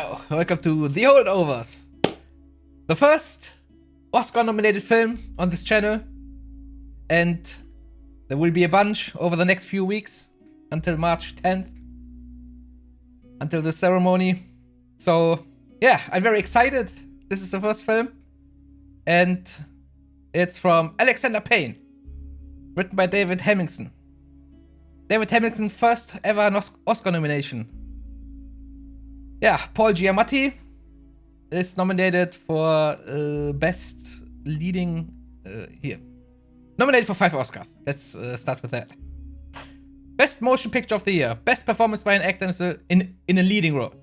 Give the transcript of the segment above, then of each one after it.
Hello, welcome to The Holdovers, the first Oscar-nominated film on this channel, and there will be a bunch over the next few weeks until March 10th, until the ceremony. So yeah, I'm very excited. This is the first film, and it's from Alexander Payne, written by David Hemingson. David Hemingson first ever Oscar nomination. Yeah, Paul Giamatti is nominated for Best Leading here. Nominated for 5 Oscars. Let's start with that. Best Motion Picture of the Year. Best Performance by an Actor in a Leading Role.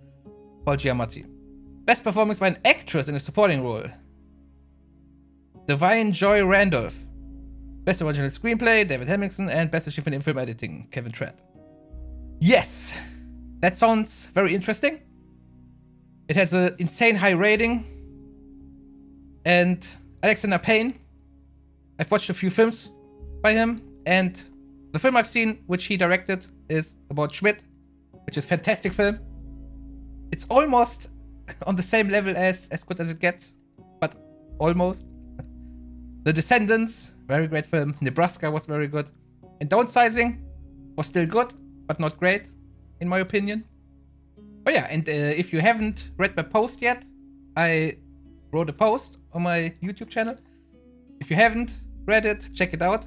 Paul Giamatti. Best Performance by an Actress in a Supporting Role. Divine Joy Randolph. Best Original Screenplay, David Hemingson, and Best Achievement in Film Editing, Kevin Trent. Yes! That sounds very interesting. It has an insane high rating. And Alexander Payne, I've watched a few films by him, and the film I've seen, which he directed, is about Schmidt, which is a fantastic film. It's almost on the same level as Good as It Gets, but almost. The Descendants, very great film. Nebraska was very good. And Downsizing was still good, but not great, in my opinion. Oh yeah, and if you haven't read my post yet, I wrote a post on my YouTube channel. If you haven't read it, check it out.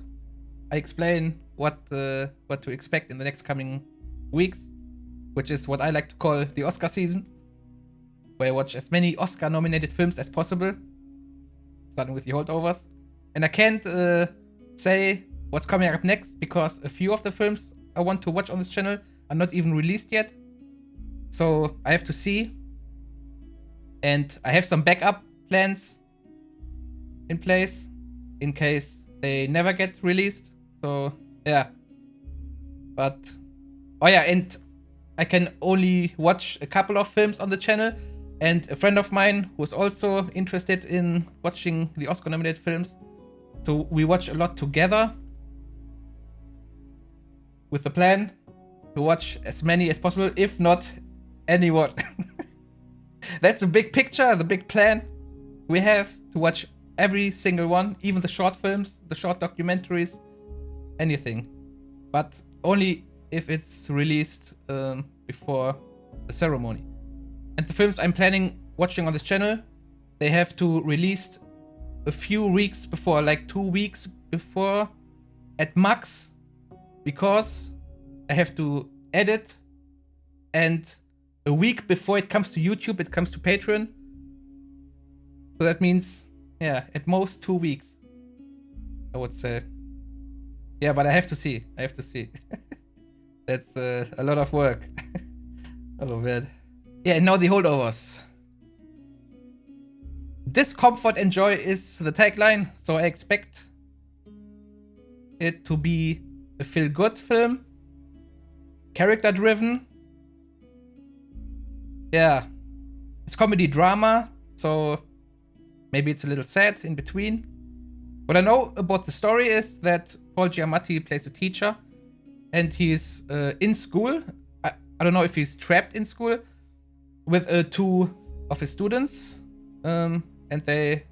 I explain what to expect in the next coming weeks, which is what I like to call the Oscar season, where I watch as many Oscar-nominated films as possible, starting with the Holdovers. And I can't say what's coming up next because a few of the films I want to watch on this channel are not even released yet. So I have to see. And I have some backup plans in place in case they never get released. So yeah. But oh yeah, and I can only watch a couple of films on the channel. And a friend of mine who's also interested in watching the Oscar-nominated films. So we watch a lot together with the plan to watch as many as possible, if not anyone. That's the big picture, the big plan. We have to watch every single one, even the short films, the short documentaries, anything. But only if it's released before the ceremony. And the films I'm planning watching on this channel, they have to release a few weeks before, like 2 weeks before at max, because I have to edit, and a week before it comes to YouTube, it comes to Patreon. So that means, yeah, at most 2 weeks, I would say. Yeah, but I have to see. That's a lot of work. Oh man. Yeah, and now the Holdovers. Discomfort and Joy is the tagline, so I expect it to be a feel-good film. Character-driven. Yeah. It's comedy drama, so maybe it's a little sad in between. What I know about the story is that Paul Giamatti plays a teacher, and he's in school. I don't know if he's trapped in school with 2 of his students. And they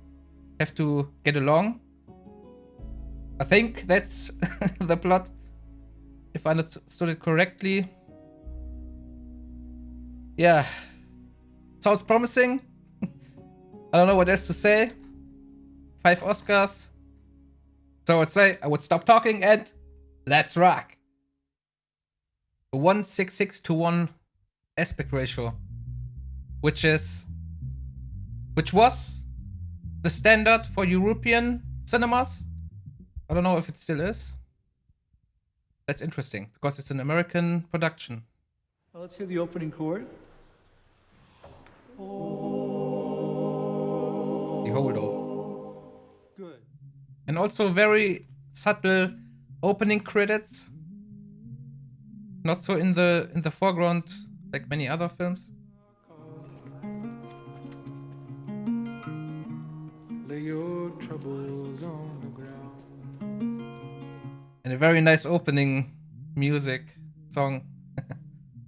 have to get along. I think that's the plot, if I understood it correctly. Yeah, sounds promising. I don't know what else to say. 5 Oscars. So I would say I would stop talking and let's rock. A 1:66:1 aspect ratio, which was the standard for European cinemas. I don't know if it still is. That's interesting, because it's an American production. Well, let's hear the opening chord. The Holdovers. Good. And also very subtle opening credits. Not so in the foreground like many other films. Lay your troubles on the ground. And a very nice opening music song.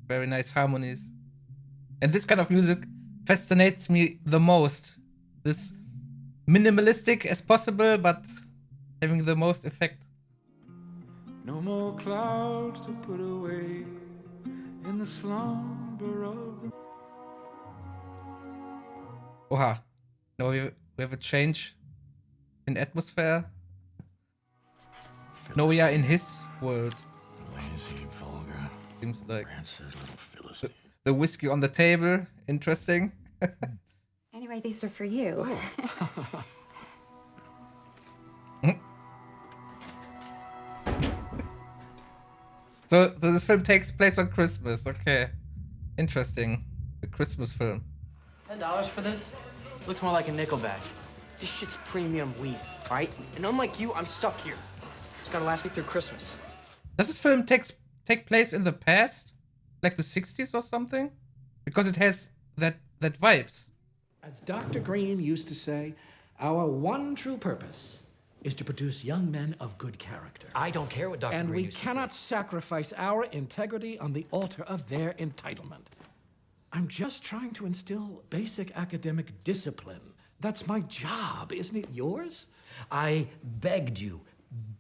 Very nice harmonies. And this kind of music fascinates me the most. This minimalistic as possible, but having the most effect. No more clouds to put away in the slumber of the... Oha. Now we have a change in atmosphere. Now we are in his world. Lazy, vulgar, Seems like rancid little Philistine. the whiskey on the table. Interesting. Anyway, these are for you. So this film takes place on Christmas. Okay. Interesting. A Christmas film. $10 for this? Looks more like a nickel bag. This shit's premium weed, right? And unlike you, I'm stuck here. It's gotta last me through Christmas. Does this film take place in the past? Like the 60s or something? Because it has that vibes. As Dr. Green used to say, our one true purpose is to produce young men of good character. I don't care what Dr. And Green we used to cannot say. sacrifice our integrity on the altar of their entitlement. I'm just trying to instill basic academic discipline. That's my job, isn't it yours? I begged you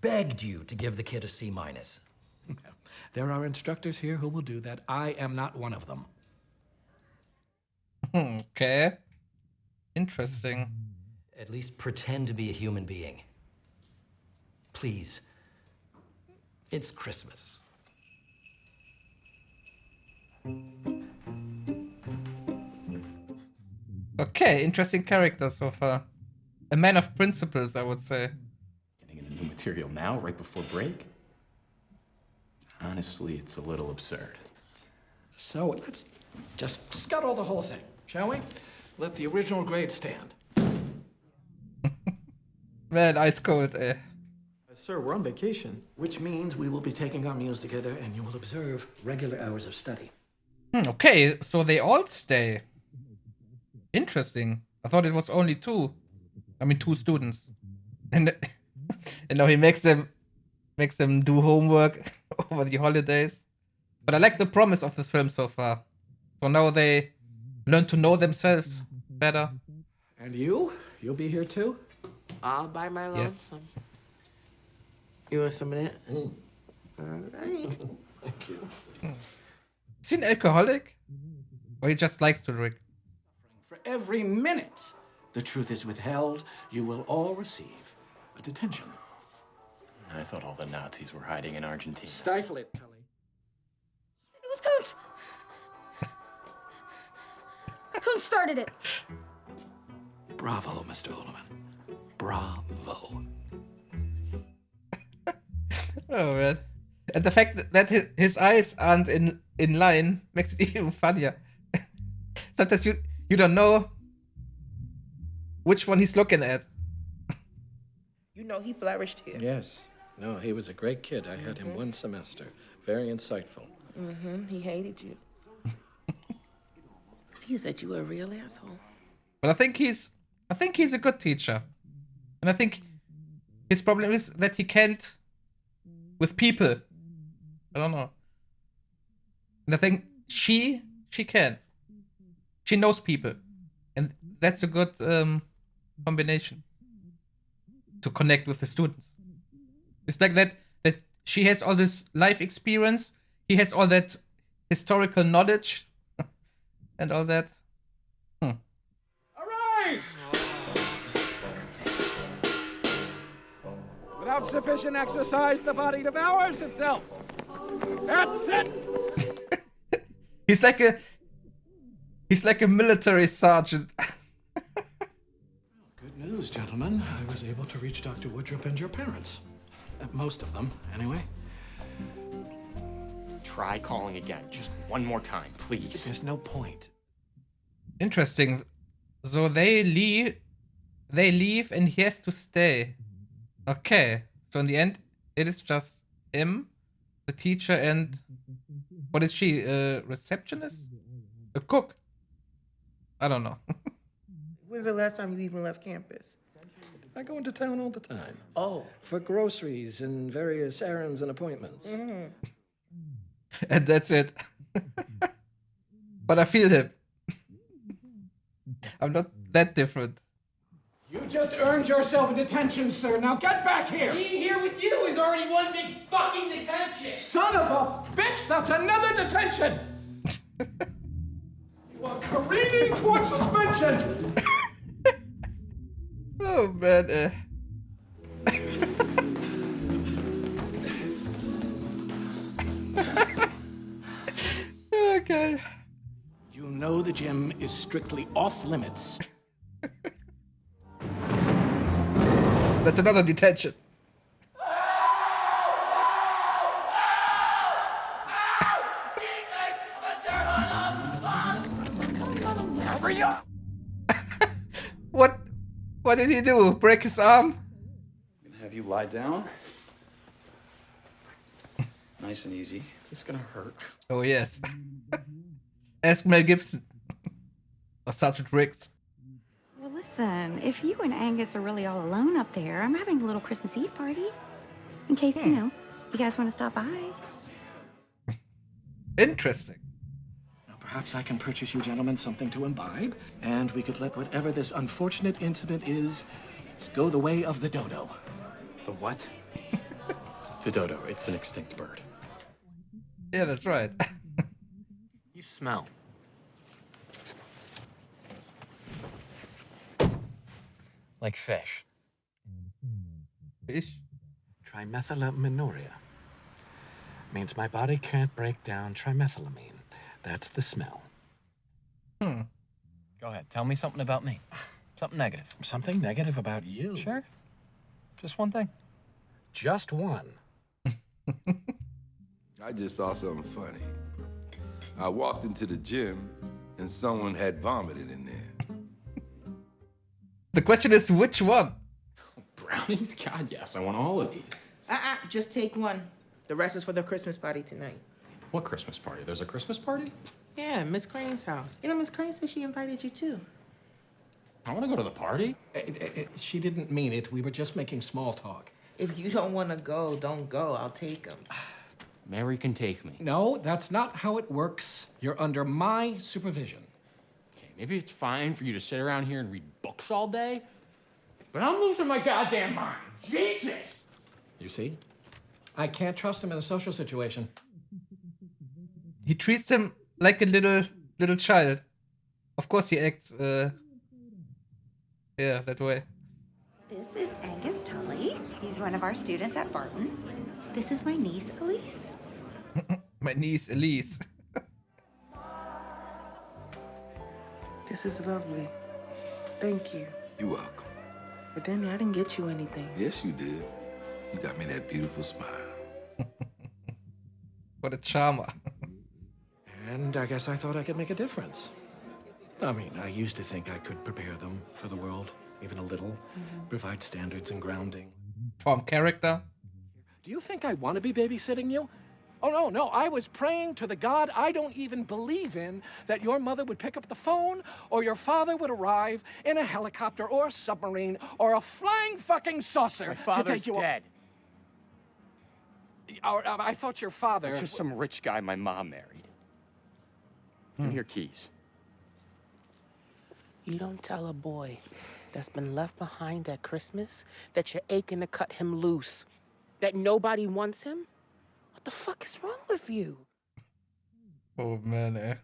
to give the kid a C-. There are instructors here who will do that. I am not one of them. Okay. Interesting. At least pretend to be a human being. Please. It's Christmas. Okay, interesting character so far. A man of principles, I would say. Getting into new material now, right before break? Honestly, it's a little absurd. So let's just scuttle the whole thing, shall we? Let the original grade stand. Man, ice cold, eh. Sir, we're on vacation. Which means we will be taking our meals together and you will observe regular hours of study. Okay, so they all stay. Interesting. I thought it was only two. I mean, two students. And now he makes them do homework over the holidays. But I like the promise of this film so far. So now they learn to know themselves better. And you? You'll be here too? All by my Yes. lonesome. You want some of that? Mm. All right. Thank you. Is he an alcoholic? Or he just likes to drink? For every minute the truth is withheld, you will all receive a detention. I thought all the Nazis were hiding in Argentina. Stifle it, Tully. It was Coach. Coach started it. Bravo, Mr. Holloman. Bravo. Oh man. And the fact that his eyes aren't in line makes it even funnier. Sometimes you don't know which one he's looking at. You know he flourished here. Yes. No, he was a great kid. I had him one semester. Very insightful. Mm-hmm. He hated you. He said you were a real asshole. But I think he's a good teacher. And I think his problem is that he can't with people. I don't know. And I think she can. She knows people. And that's a good combination to connect with the students. It's like that she has all this life experience, he has all that historical knowledge and all that. Arise! Without sufficient exercise, the body devours itself. That's it! He's like a military sergeant. Good news, gentlemen. I was able to reach Dr. Woodruff and your parents. Most of them, anyway. Try calling again. Just one more time, please. There's no point. Interesting. So they leave and he has to stay. Okay. So in the end, it is just him, the teacher, and what is she? A receptionist? A cook? I don't know. When's the last time you even left campus? I go into town all the time. Oh. For groceries and various errands and appointments. Mm-hmm. And that's it. But I feel him. I'm not that different. You just earned yourself a detention, sir. Now get back here! Being here with you is already one big fucking detention! Son of a bitch! That's another detention! You are careening towards suspension! Oh man. Okay. You know the gym is strictly off limits. That's another detention. What did he do? Break his arm? I'm gonna have you lie down. Nice and easy. Is this gonna hurt? Oh yes. Ask Mel Gibson. Or Sergeant Riggs. Well, listen, if you and Angus are really all alone up there, I'm having a little Christmas Eve party. In case, you guys want to stop by. Interesting. Now, perhaps I can purchase you gentlemen something to imbibe, and we could let whatever this unfortunate incident is go the way of the dodo. The what? The dodo. It's an extinct bird. Yeah, that's right. You smell. Like fish. Fish? Trimethylaminuria. Means my body can't break down trimethylamine. That's the smell. Go ahead, tell me something about me. Something negative. Something negative about you? Sure. Just one thing. Just one. I just saw something funny. I walked into the gym and someone had vomited in there. The question is which one? Brownies? God, yes. I want all of these. Just take one. The rest is for the Christmas party tonight. What Christmas party? There's a Christmas party? Yeah, Miss Crane's house. You know, Miss Crane said she invited you too. I want to go to the party. She didn't mean it. We were just making small talk. If you don't want to go, don't go. I'll take them. Mary can take me. No, that's not how it works. You're under my supervision. Okay, maybe it's fine for you to sit around here and read books all day, but I'm losing my goddamn mind. Jesus! You see? I can't trust him in a social situation. He treats him like a little child. Of course he acts that way. This is Angus Tully. He's one of our students at Barton. This is my niece, Elise. My niece Elise. This is lovely. Thank you. You're welcome. But Danny, I didn't get you anything. Yes, you did. You got me that beautiful smile. What a charmer. And I guess I thought I could make a difference. I mean, I used to think I could prepare them for the world, even a little, provide standards and grounding. Form character. Do you think I want to be babysitting you? Oh, no, I was praying to the God I don't even believe in that your mother would pick up the phone or your father would arrive in a helicopter or a submarine or a flying fucking saucer to take you dead. I thought your father... It's just some rich guy my mom married. Give me your keys. You don't tell a boy that's been left behind at Christmas that you're aching to cut him loose, that nobody wants him? What the fuck is wrong with you? Oh man,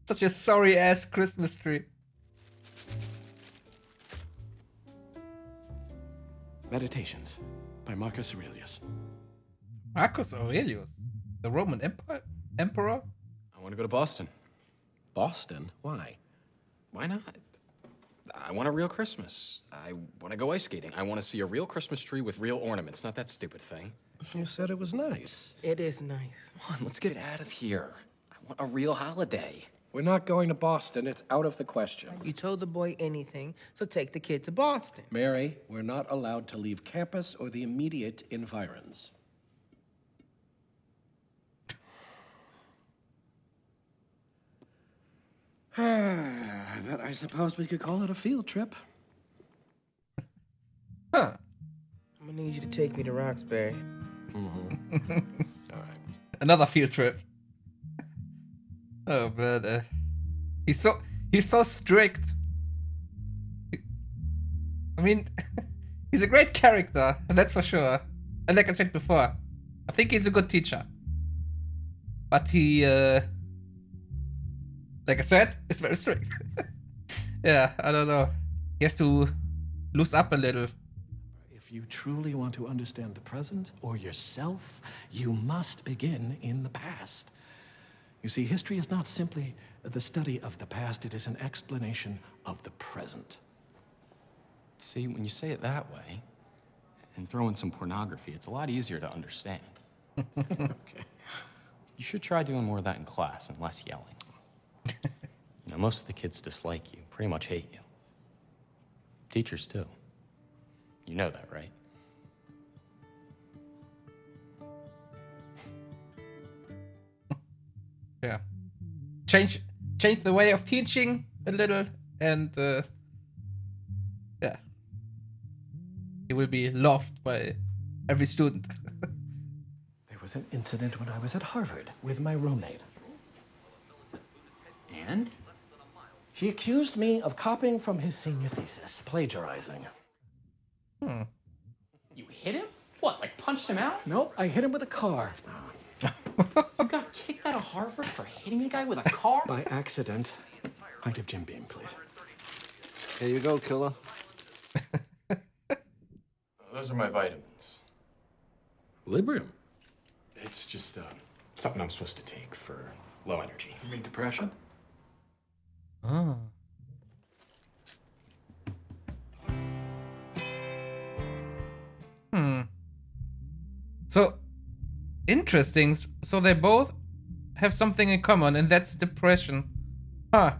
Such a sorry ass Christmas tree. Meditations by Marcus Aurelius. Marcus Aurelius? The Roman Emperor? I want to go to Boston. Boston? Why? Why not? I want a real Christmas. I want to go ice skating. I want to see a real Christmas tree with real ornaments, not that stupid thing. You said it was nice. It is nice. Come on, let's get out of here. I want a real holiday. We're not going to Boston. It's out of the question. You told the boy anything, so take the kid to Boston. Mary, we're not allowed to leave campus or the immediate environs. But I suppose we could call it a field trip. Huh. I'm gonna need you to take me to Roxbury. All right. Another field trip. Oh man, he's so strict. I mean, he's a great character, that's for sure. And like I said before, I think he's a good teacher. But he, like I said, is very strict. Yeah, I don't know. He has to loose up a little. If you truly want to understand the present or yourself, you must begin in the past. You see, history is not simply the study of the past, it is an explanation of the present. See, when you say it that way, and throw in some pornography, it's a lot easier to understand. Okay. You should try doing more of that in class and less yelling. You know, most of the kids dislike you, pretty much hate you. Teachers, too. You know that, right? Yeah. Change the way of teaching a little, and yeah, he will be loved by every student. There was an incident when I was at Harvard with my roommate. And? He accused me of copying from his senior thesis, plagiarizing. You hit him? What, like punched him out? Nope, I hit him with a car. You got kicked out of Harvard for hitting a guy with a car? By accident. Pint of Jim Beam, please. Here you go, killer. Those are my vitamins. Librium? It's just something I'm supposed to take for low energy. You mean depression? Oh. So, interesting. So they both have something in common, and that's depression. Huh.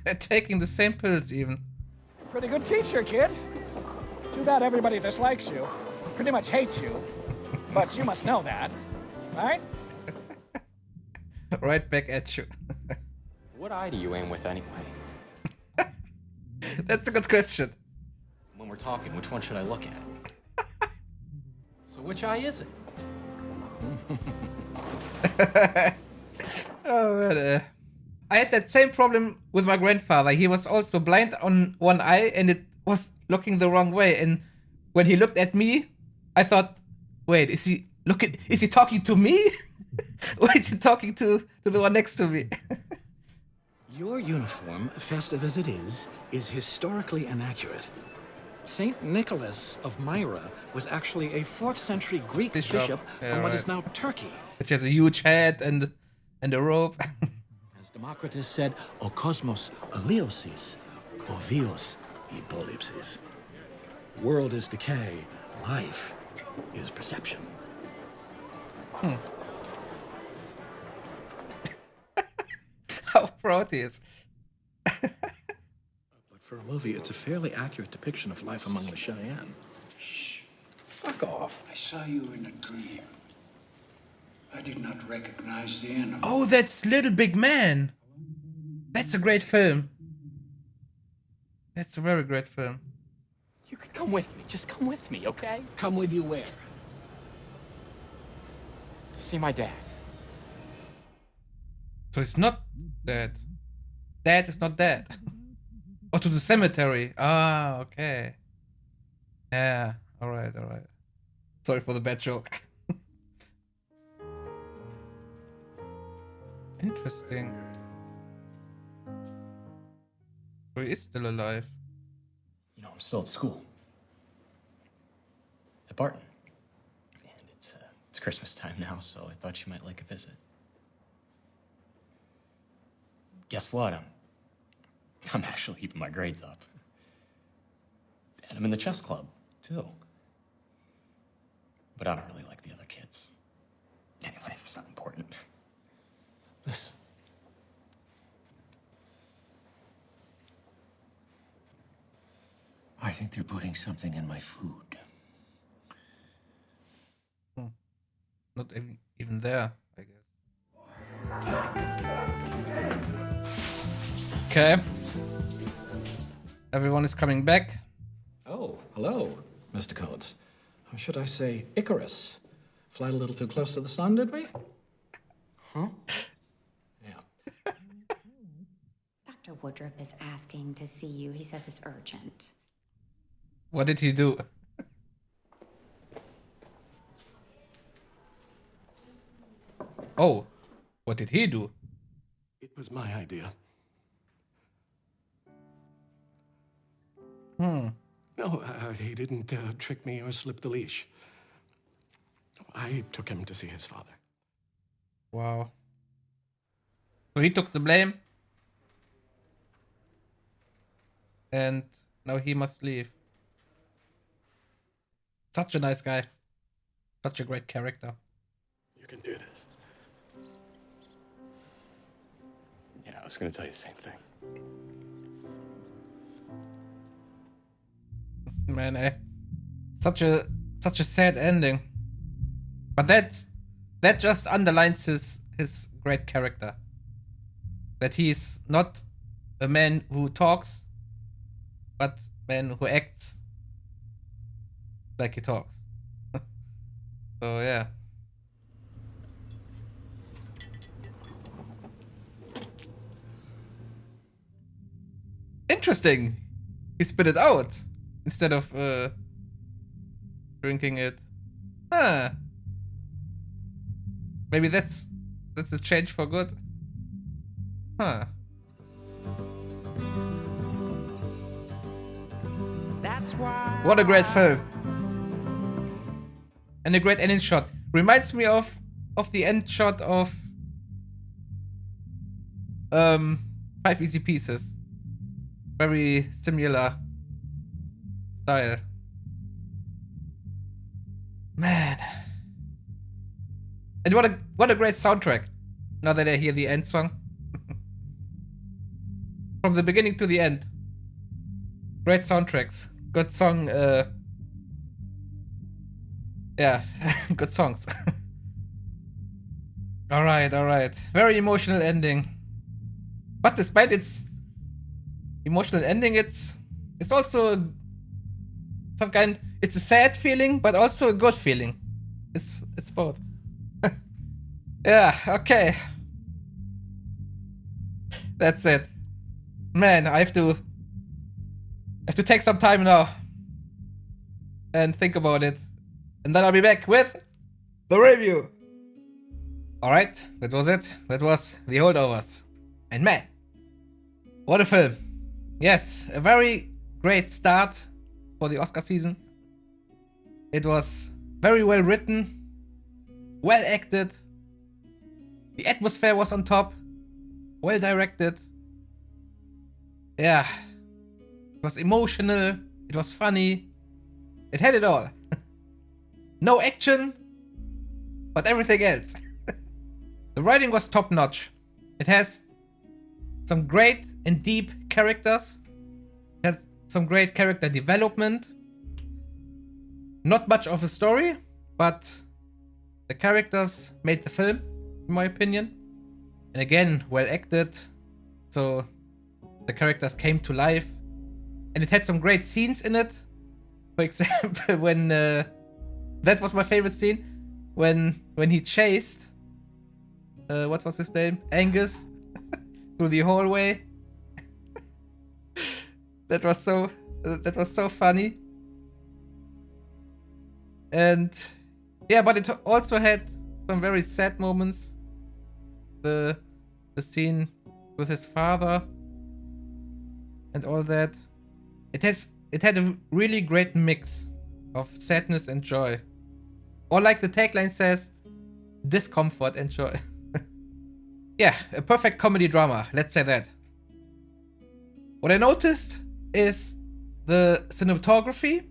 They're taking the same pills even. Pretty good teacher, kid. Too bad everybody dislikes you. Pretty much hates you. But you must know that, right? Right back at you. What eye do you aim with anyway? That's a good question. When we're talking, which one should I look at? So which eye is it? Oh man, I had that same problem with my grandfather. He was also blind on one eye, and it was looking the wrong way. And when he looked at me, I thought, "Wait, is he talking to me, or is he talking to the one next to me?" Your uniform, festive as it is historically inaccurate. Saint Nicholas of Myra was actually a 4th century Greek bishop from what is now Turkey. Which has a huge head and a robe. As Democritus said, O cosmos aliosis, o vios e polypsis. World is decay, life is perception. How proud he is. But for a movie, it's a fairly accurate depiction of life among the Cheyenne. Shh. Fuck off. I saw you in a dream. I did not recognize the animal. Oh, that's Little Big Man. That's a great film. That's a very great film. You could come with me. Just come with me, okay? Come with you where? To see my dad. So it's not dead. Dad is not dead. Or to the cemetery. Ah, okay. Yeah, alright. Sorry for the bad joke. Interesting. So he is still alive. You know, I'm still at school. At Barton. And it's Christmas time now, so I thought you might like a visit. Guess what? I'm actually keeping my grades up. And I'm in the chess club, too. But I don't really like the other kids. Anyway, it's not important. Listen. I think they're putting something in my food. Not even there, I guess. Okay. Everyone is coming back. Oh, hello, Mr. Coates. Or should I say Icarus? Flight a little too close to the sun, did we? Huh? Yeah. Dr. Woodruff is asking to see you. He says it's urgent. What did he do? Oh, what did he do? It was my idea. Hmm. No, he didn't trick me or slip the leash. I took him to see his father. Wow. So he took the blame. And now he must leave. Such a nice guy. Such a great character. You can do this. Yeah, I was gonna tell you the same thing. Man, such a sad ending. But that just underlines his great character. That he's not a man who talks, but a man who acts like he talks. So yeah. Interesting. He spit it out instead of drinking it. Huh. Maybe that's a change for good. Huh. What a great film. And a great ending shot. Reminds me of the end shot of 5 Easy Pieces. Very similar style. Man. And what a great soundtrack. Now that I hear the end song. From the beginning to the end. Great soundtracks. Good song, yeah, good songs. Alright. Very emotional ending. But despite its emotional ending, it's also some kind, it's a sad feeling, but also a good feeling. It's both. Yeah, okay. That's it. Man, I have to take some time now and think about it. And then I'll be back with the review. Alright, that was it. That was The Holdovers. And man, what a film. Yes, a very great start for the Oscar season. It was very well written, well acted. The atmosphere was on top, well directed. Yeah, it was emotional, it was funny, it had it all. No action, but everything else. The writing was top notch. It has some great and deep characters. It has some great character development. Not much of a story, but the characters made the film, in my opinion. And again, well acted. So the characters came to life. And it had some great scenes in it. For example, when that was my favorite scene, when he chased what was his name? Angus through the hallway. That was so funny. And yeah, but it also had some very sad moments. The scene with his father and all that. It had a really great mix of sadness and joy. Or like the tagline says, discomfort and joy. Yeah, a perfect comedy drama, let's say that. What I noticed is the cinematography.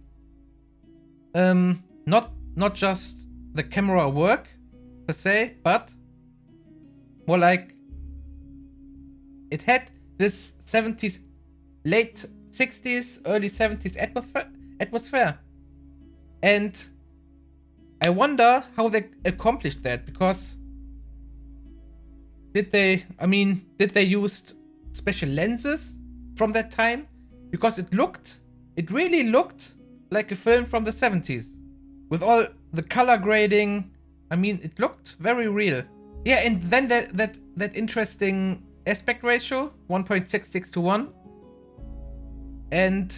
Not just the camera work per se, but more like it had this 70s, late 60s, early 70s atmosphere. And I wonder how they accomplished that, because did they use special lenses from that time? Because it really looked like a film from the 70s. With all the color grading, it looked very real. Yeah, and then that interesting aspect ratio, 1.66 to 1. And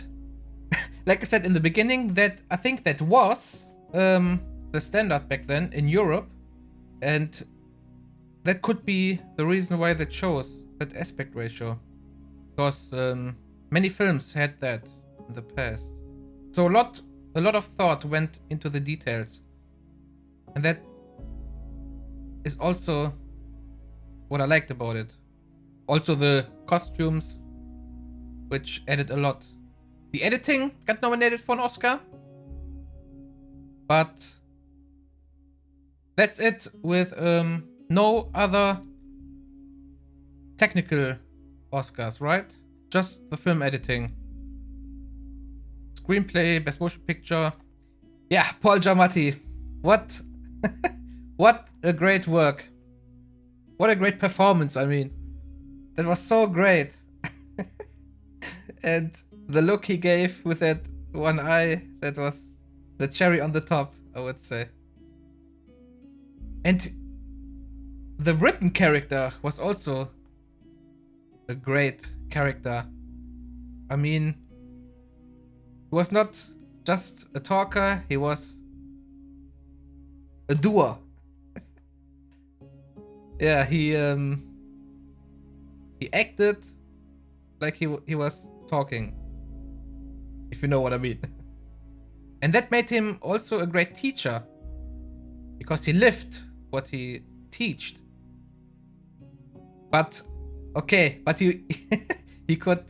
like I said in the beginning, that I think that was the standard back then in Europe, and that could be the reason why they chose that aspect ratio, because many films had that in the past. So a lot of thought went into the details, and that is also what I liked about it. Also the costumes, which added a lot. The editing got nominated for an Oscar, but that's it, with no other technical Oscars, right? Just the film editing. Screenplay, best motion picture. Yeah, Paul Giamatti. What what a great work. What a great performance, I mean. That was so great. And the look he gave with that one eye, that was the cherry on the top, I would say. And the written character was also a great character. I mean, he was not just a talker, he was a doer. Yeah, he acted like he was talking, if you know what I mean. And that made him also a great teacher, because he lived what he taught. But okay, but he he could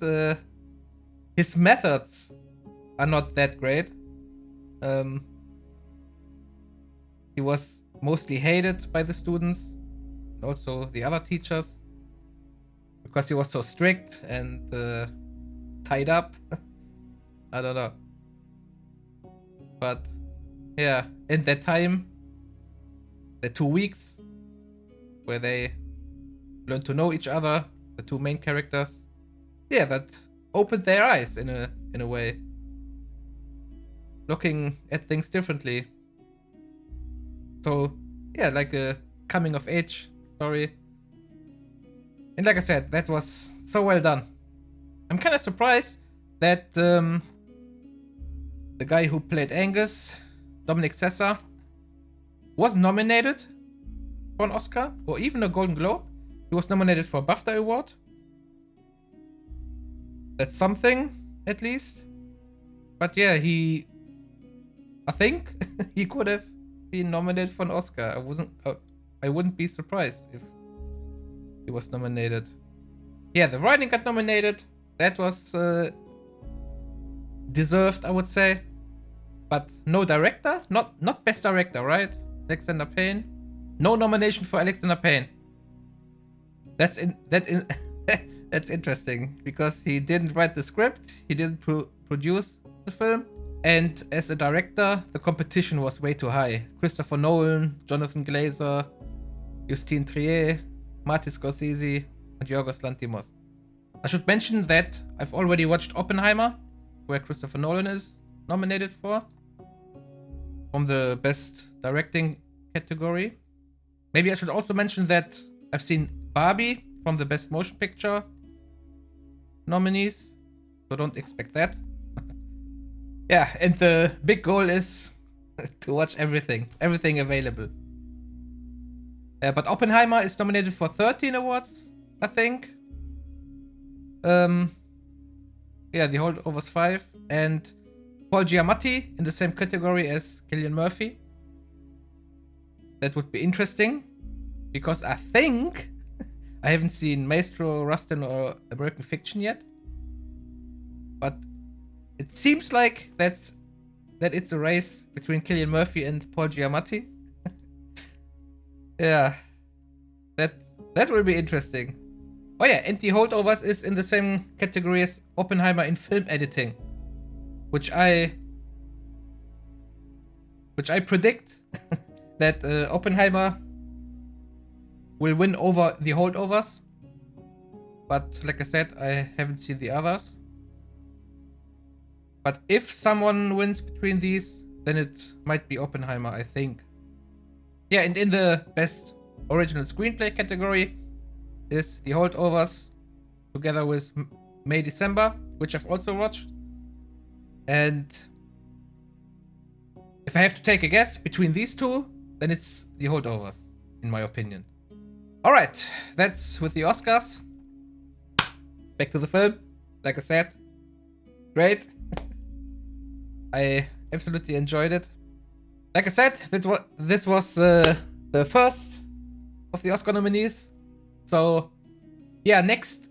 his methods are not that great. He was mostly hated by the students and also the other teachers, because he was so strict and tied up. I don't know. But yeah, in that time, the 2 weeks where they learned to know each other, the two main characters, yeah, that opened their eyes in a way, looking at things differently. So yeah, like a coming of age story. And like I said, that was so well done. I'm kind of surprised that the guy who played Angus, Dominic Sessa, was nominated for an Oscar or even a Golden Globe. He was nominated for a BAFTA award. That's something, at least. But yeah, I think he could have been nominated for an Oscar. I wouldn't be surprised if he was nominated. Yeah, the writing got nominated. That was deserved, I would say. But no director? Not best director, right? Alexander Payne? No nomination for Alexander Payne. That's interesting, because he didn't write the script, he didn't produce the film, and as a director, the competition was way too high. Christopher Nolan, Jonathan Glazer, Justine Triet, Martin Scorsese, and Yorgos Lanthimos. I should mention that I've already watched Oppenheimer, where Christopher Nolan is nominated for, from the best directing category. Maybe I should also mention that I've seen Barbie from the best motion picture nominees, so don't expect that. Yeah, and the big goal is to watch everything available. But Oppenheimer is nominated for 13 awards, I think. Yeah, the Holdovers 5, and Paul Giamatti in the same category as Cillian Murphy. That would be interesting, because I think I haven't seen Maestro, Rustin, or American Fiction yet. But it seems like that it's a race between Cillian Murphy and Paul Giamatti. Yeah, that will be interesting. Oh yeah, and the Holdovers is in the same category as Oppenheimer in film editing, which I predict that Oppenheimer will win over the Holdovers. But like I said, I haven't seen the others. But if someone wins between these, then it might be Oppenheimer, I think. Yeah, and in the best original screenplay category is The Holdovers, together with May December, which I've also watched. And if I have to take a guess between these two, then it's The Holdovers, in my opinion. Alright, that's with the Oscars. Back to the film. Like I said, great. I absolutely enjoyed it. Like I said, this was the first of the Oscar nominees. So yeah, next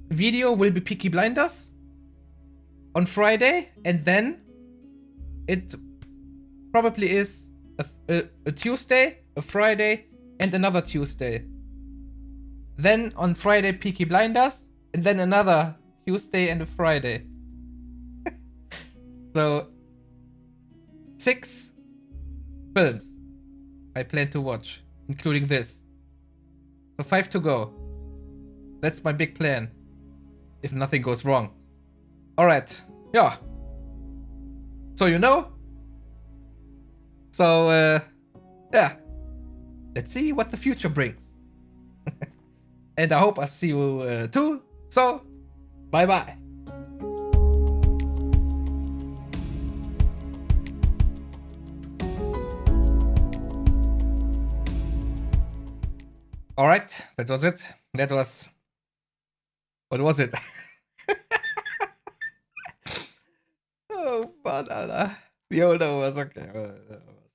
video will be Peaky Blinders on Friday, and then it probably is a Tuesday, a Friday, and another Tuesday. Then on Friday, Peaky Blinders, and then another Tuesday and a Friday. So 6 films I plan to watch, including this. So 5 to go. That's my big plan, if nothing goes wrong. Alright, yeah. So you know. So, yeah. Let's see what the future brings. And I hope I see you too. So, bye-bye. Alright, that was it. That was... What was it? Oh, banana. The Holdovers, okay.